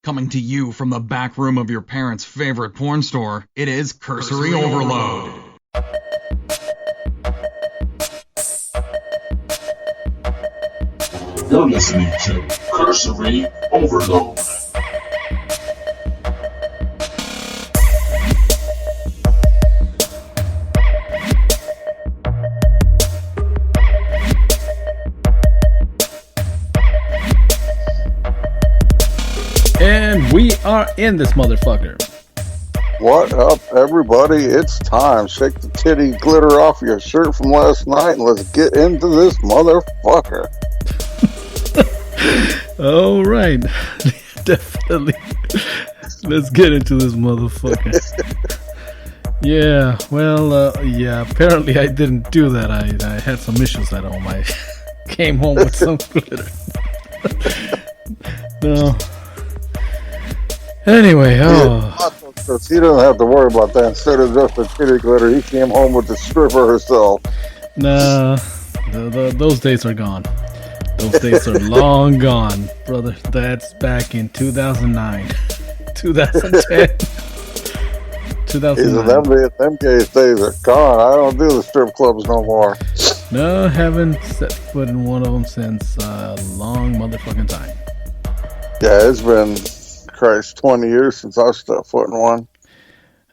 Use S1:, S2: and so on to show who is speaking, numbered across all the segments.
S1: Coming to you from the back room of your parents' favorite porn store, it is Cursory Overload.
S2: You're listening to Cursory Overload.
S3: And we are in this motherfucker.
S4: What up, everybody? It's time. Shake the titty glitter off your shirt from last night and let's get into this motherfucker.
S3: All right. Definitely. Let's get into this motherfucker. Yeah, well, apparently I didn't do that. I had some issues at home. I came home with some glitter. No. Anyway,
S4: He doesn't have to worry about that. Instead of just the titty glitter, he came home with the stripper herself.
S3: Nah, those days are gone. Those days are long gone, brother. That's back in 2009, 2010, 2009.
S4: Them gay days are gone. I don't do the strip clubs no more.
S3: No, haven't set foot in one of them since a long motherfucking time.
S4: Yeah, it's been, Christ, 20 years since I stepped foot in one.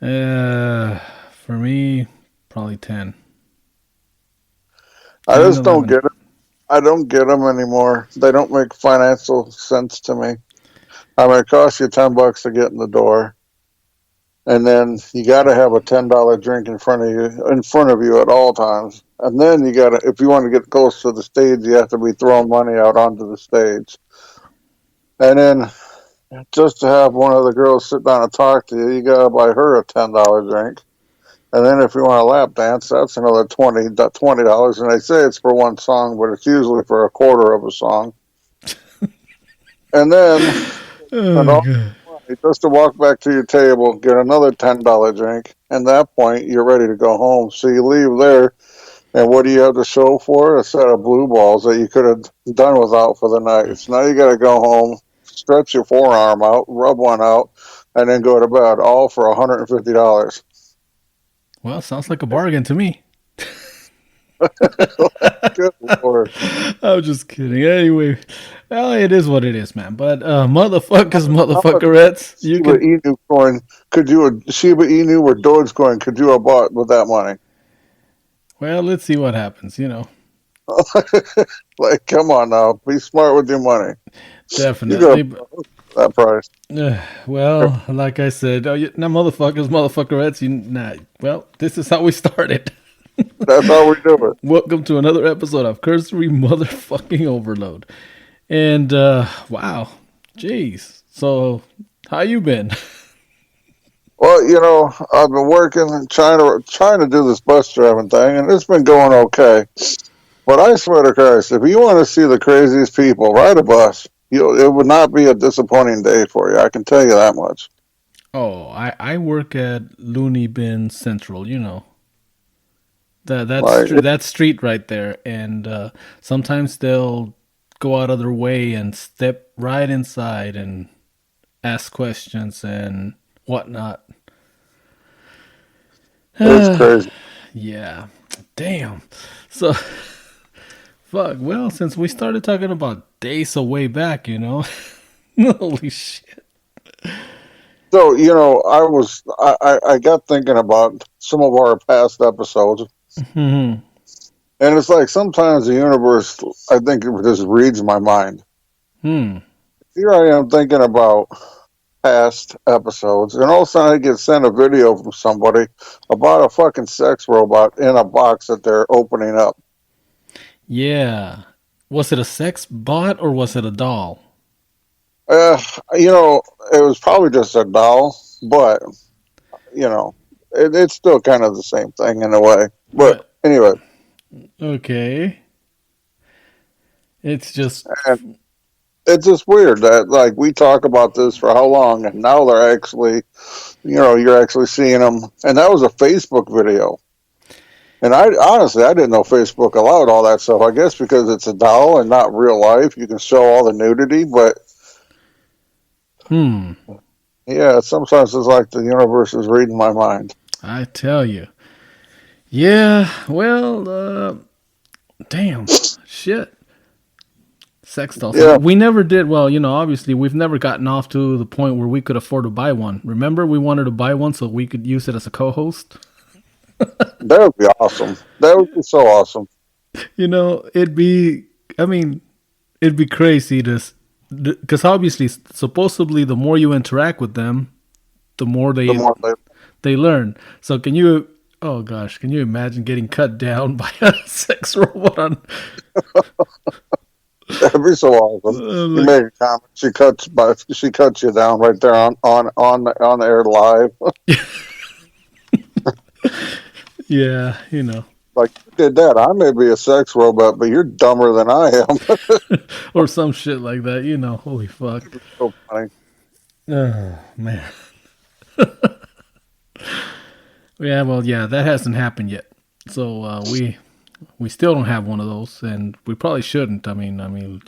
S3: For me, probably 10.
S4: I just don't get it. I don't get them anymore. They don't make financial sense to me. I mean, it costs you $10 to get in the door, and then you got to have a $10 drink in front of you at all times. And then you got to, if you want to get close to the stage, you have to be throwing money out onto the stage. And then just to have one of the girls sit down and talk to you, you got to buy her a $10 drink. And then if you want a lap dance, that's another $20. And they say it's for one song, but it's usually for a quarter of a song. And then, just to walk back to your table, get another $10 drink. And at that point, you're ready to go home. So you leave there, and what do you have to show for? A set of blue balls that you could have done without for the night. So now you got to go home, stretch your forearm out, rub one out, and then go to bed, all for $150.
S3: Well, sounds like a bargain to me.
S4: Good Lord.
S3: I'm just kidding. Anyway, well, it is what it is, man. But motherfuckerettes, you
S4: Shiba Inu coin, Shiba Inu or Dogecoin could you have bought with that money?
S3: Well, let's see what happens, you know.
S4: Like, come on now. Be smart with your money.
S3: Definitely.
S4: That price.
S3: Well, like I said, now motherfuckerettes, well, this is how we started.
S4: That's how we do it.
S3: Welcome to another episode of Cursory Motherfucking Overload. And, wow. Jeez. So, how you been?
S4: Well, you know, I've been working and trying to do this bus driving thing, and it's been going okay. But I swear to Christ, if you want to see the craziest people ride a bus, it would not be a disappointing day for you. I can tell you that much.
S3: Oh, I work at Looney Bin Central, you know. That street right there. And sometimes they'll go out of their way and step right inside and ask questions and whatnot.
S4: It's crazy.
S3: Yeah. Damn. So, fuck. Well, since we started talking about days way back, you know. Holy shit.
S4: So, you know, I got thinking about some of our past episodes.
S3: Mm-hmm.
S4: And it's like sometimes the universe, I think, it just reads my mind. Here I am thinking about past episodes, and all of a sudden I get sent a video from somebody about a fucking sex robot in a box that they're opening up.
S3: Yeah. Was it a sex bot or was it a doll?
S4: You know, it was probably just a doll, but, you know, it's still kind of the same thing in a way. But anyway.
S3: Okay. It's just
S4: weird that, like, we talk about this for how long, and now they're actually, you know, you're actually seeing them. And that was a Facebook video. And I didn't know Facebook allowed all that stuff. I guess because it's a doll and not real life, you can show all the nudity, but
S3: Hmm.
S4: Yeah, sometimes it's like the universe is reading my mind.
S3: I tell you. Yeah. Well. Damn. Shit. Sex dolls.
S4: Yeah,
S3: We never did. Well, obviously, we've never gotten off to the point where we could afford to buy one. Remember, we wanted to buy one so we could use it as a co-host.
S4: that would be awesome. That would be so awesome.
S3: It'd be. I mean, it'd be crazy to, because obviously, supposedly, the more you interact with them, the more
S4: The more they,
S3: they learn. So can you? Oh gosh, can you imagine getting cut down by a sex robot on?
S4: that'd be so awesome. You
S3: Like,
S4: make a comment, she cuts you down right there on the air live.
S3: yeah,
S4: Like you did that. I may be a sex robot, but you're dumber than I am.
S3: or some shit like that. Holy fuck.
S4: So funny.
S3: Oh man. Yeah, well, yeah, that hasn't happened yet. So we still don't have one of those, and we probably shouldn't. I mean,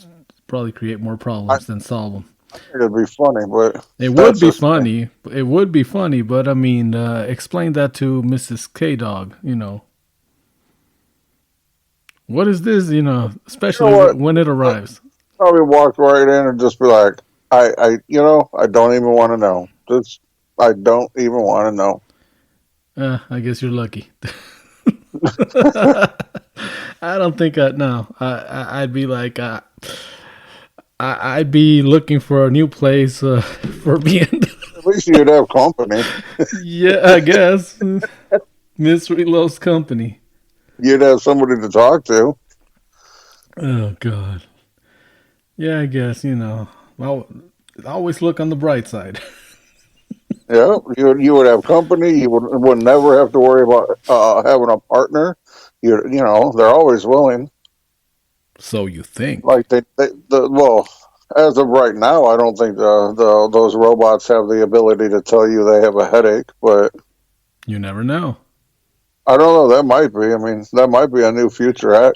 S3: probably create more
S4: I
S3: problems than solve them.
S4: think it'd be funny, but
S3: It would
S4: that's
S3: be
S4: just me.
S3: funny. It would be funny, but I mean, explain that to Mrs. K Dog. What is this?
S4: You know
S3: Especially
S4: what?
S3: when it arrives.
S4: Probably walk right in and just be like, I don't even want to know. Just, I don't even want to know.
S3: I guess you're lucky. I don't think I no. I'd be like, I'd be looking for a new place for being.
S4: At least you'd have company.
S3: Yeah, I guess. Mystery loves company.
S4: You'd have somebody to talk to.
S3: Oh God. Yeah, I guess I'll always look on the bright side.
S4: Yeah, you would have company. You would never have to worry about having a partner. They're always willing.
S3: So you think?
S4: Like well, as of right now, I don't think those robots have the ability to tell you they have a headache. But
S3: You never know.
S4: I don't know. That might be. I mean, that might be a new future.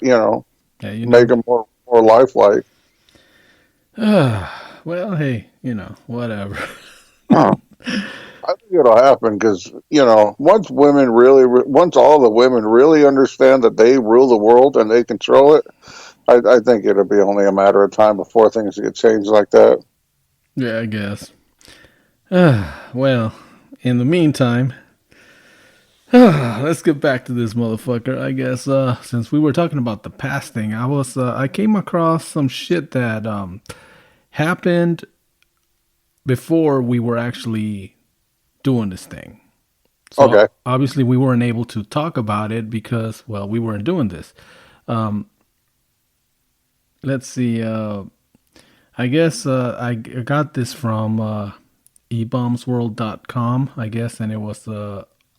S3: Yeah, you
S4: Make
S3: never.
S4: them more lifelike.
S3: Well, hey, whatever.
S4: I think it'll happen because once all the women really understand that they rule the world and they control it, I think it'll be only a matter of time before things get changed like that.
S3: Yeah, I guess. Well, in the meantime, let's get back to this motherfucker. I guess since we were talking about the past thing, I came across some shit that happened before we were actually doing this thing. So
S4: Okay.
S3: obviously we weren't able to talk about it because, well, we weren't doing this. Um, let's see. I guess I got this from ebombsworld.com, I guess, and it was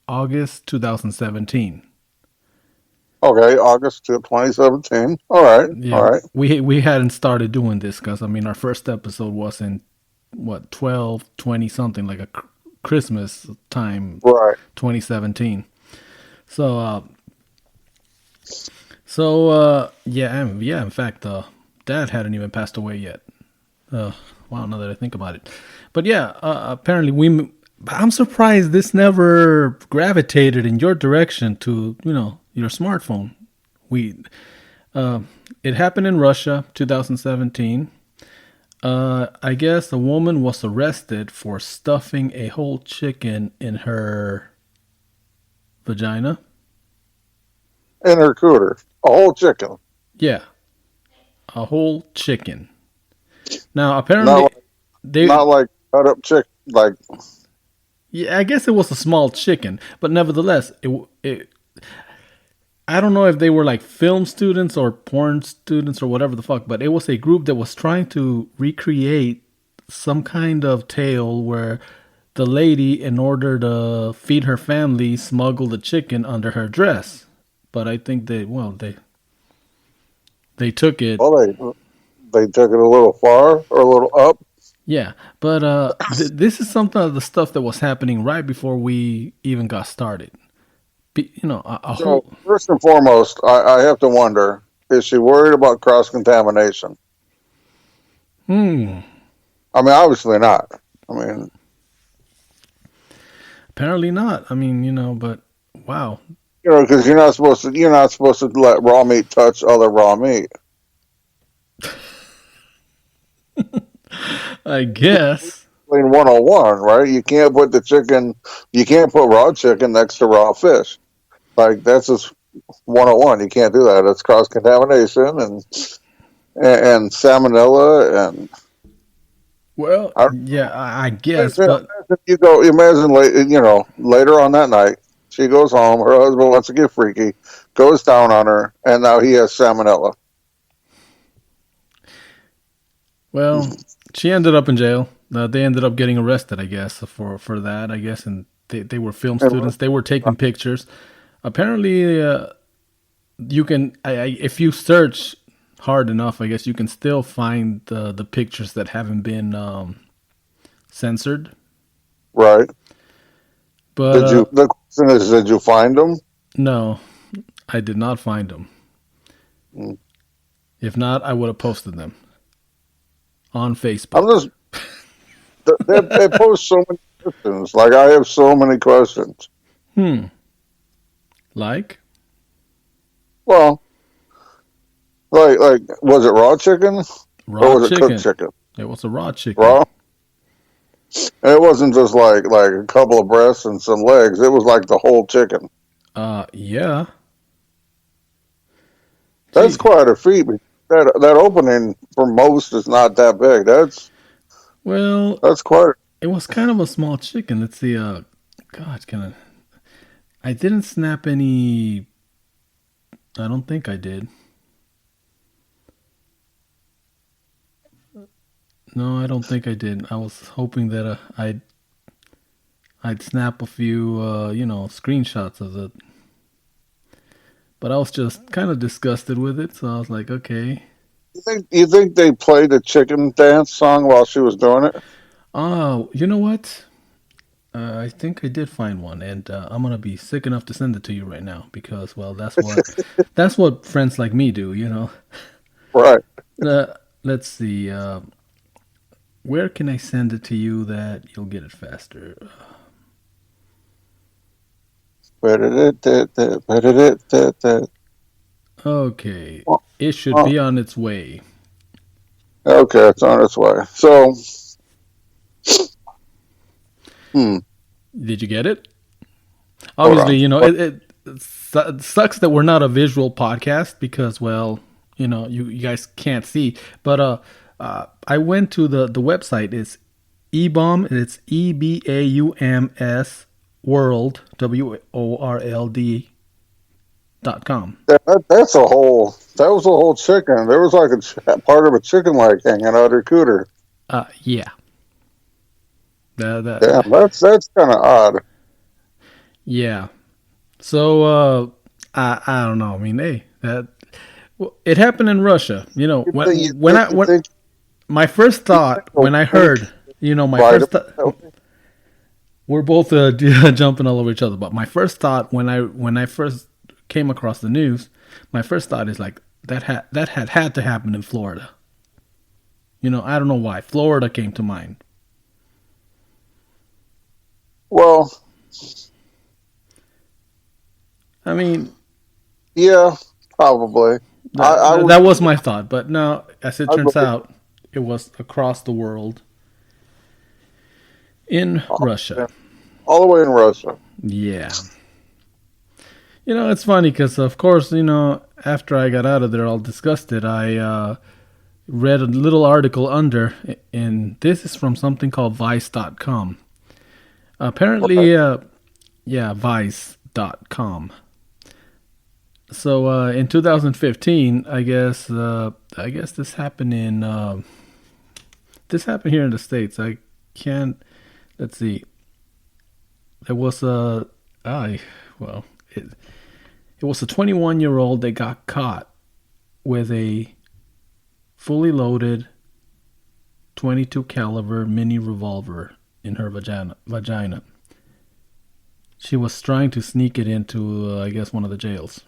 S3: August 2017.
S4: Okay. August 2017. All right. All
S3: Yeah,
S4: right.
S3: we hadn't started doing this because I mean our first episode was in what 12, 20 something like a Christmas time,
S4: Right.
S3: 2017. So yeah. In fact, Dad hadn't even passed away yet. Wow, now that I think about it. But yeah, apparently I'm surprised this never gravitated in your direction to your smartphone. We It happened in Russia, 2017. I guess a woman was arrested for stuffing a whole chicken in her vagina.
S4: In her cooter, a whole chicken.
S3: Yeah, a whole chicken. Now
S4: Not
S3: apparently
S4: like,
S3: they
S4: not like cut up chicken. Like
S3: yeah, I guess it was a small chicken, but nevertheless, it I don't know if they were like film students or porn students or whatever the fuck, but it was a group that was trying to recreate some kind of tale where the lady, in order to feed her family, smuggled a chicken under her dress. But I think they took it.
S4: well, they took it a little far or a little up.
S3: Yeah, but this is something of the stuff that was happening right before we even got started. A
S4: So
S3: whole.
S4: first and foremost, I have to wonder: is she worried about cross contamination?
S3: Hmm.
S4: I mean, obviously not. I mean,
S3: Apparently not. I mean, but wow.
S4: because you're not supposed to let raw meat touch other raw meat.
S3: I guess.
S4: 101, right? You can't put raw chicken next to raw fish. Like, that's just 101. You can't do that. It's cross contamination and salmonella and
S3: Well,
S4: I
S3: yeah, I guess,
S4: imagine,
S3: but
S4: you imagine later on that night she goes home. Her husband wants to get freaky, goes down on her, and now he has salmonella.
S3: well, she ended up in jail. They ended up getting arrested, I guess, for that. I guess, and they were film
S4: And
S3: students. They were taking pictures. Apparently, you can if you search hard enough, I guess you can still find the pictures that haven't been censored.
S4: right?
S3: But
S4: The question is, did you find them?
S3: no, I did not find them.
S4: Mm.
S3: If not, I would have posted them on
S4: I'm
S3: Facebook.
S4: just they pose so many questions. Like, I have so many questions.
S3: Hmm. Like
S4: Well, like was it raw chicken or
S3: raw
S4: was it cooked
S3: chicken.
S4: chicken?
S3: It was a raw chicken.
S4: Raw. And it wasn't just like a couple of breasts and some legs. It was like the whole chicken.
S3: Yeah.
S4: That's
S3: Gee.
S4: quite a feat. That opening for most is not that big.
S3: Well,
S4: That's quite.
S3: it was kind of a small chicken. Let's see. God, I didn't snap any. I don't think I did. No, I don't think I did. I was hoping that I'd snap a few, screenshots of it. But I was just kind of disgusted with it, so I was like, okay.
S4: You think they played a chicken dance song while she was doing it?
S3: Oh, you know what? I think I did find one, and I'm gonna be sick enough to send it to you right now because, well, that's what friends like me do, you know.
S4: Right.
S3: Let's see. Where can I send it to you that you'll get it faster? Okay, it should be on its way.
S4: Okay, it's on its way. So, hmm,
S3: Did you get it?
S4: hold
S3: Obviously,
S4: on.
S3: it sucks that we're not a visual podcast because, well, you guys can't see. But I went to the website. It's eBaum. It's EBAUMS World WORLD.com.
S4: That was a whole chicken. There was like part of a chicken leg hanging out her cooter.
S3: Yeah.
S4: Damn, that's kind of odd.
S3: Yeah. So I don't know. I mean, hey, it happened in Russia. When my first thought when I heard, we're both jumping all over each other. But my first thought when I first came across the news, my first thought is like that had to happen in Florida. I don't know why Florida came to mind.
S4: Well,
S3: I mean,
S4: yeah, probably.
S3: That was my thought, but no, as it turns
S4: believe-
S3: out, it was across the world in Russia.
S4: all the way in Russia.
S3: Yeah. It's funny because, of course, after I got out of there all disgusted, I read a little article under, and this is from something called Vice.com. Apparently, yeah, Vice.com. So in 2015, I guess this happened this happened here in the States. I can't. Let's see. There was it was a 21-year-old that got caught with a fully loaded 22 caliber mini revolver in her vagina. She was trying to sneak it into, I guess, one of the jails.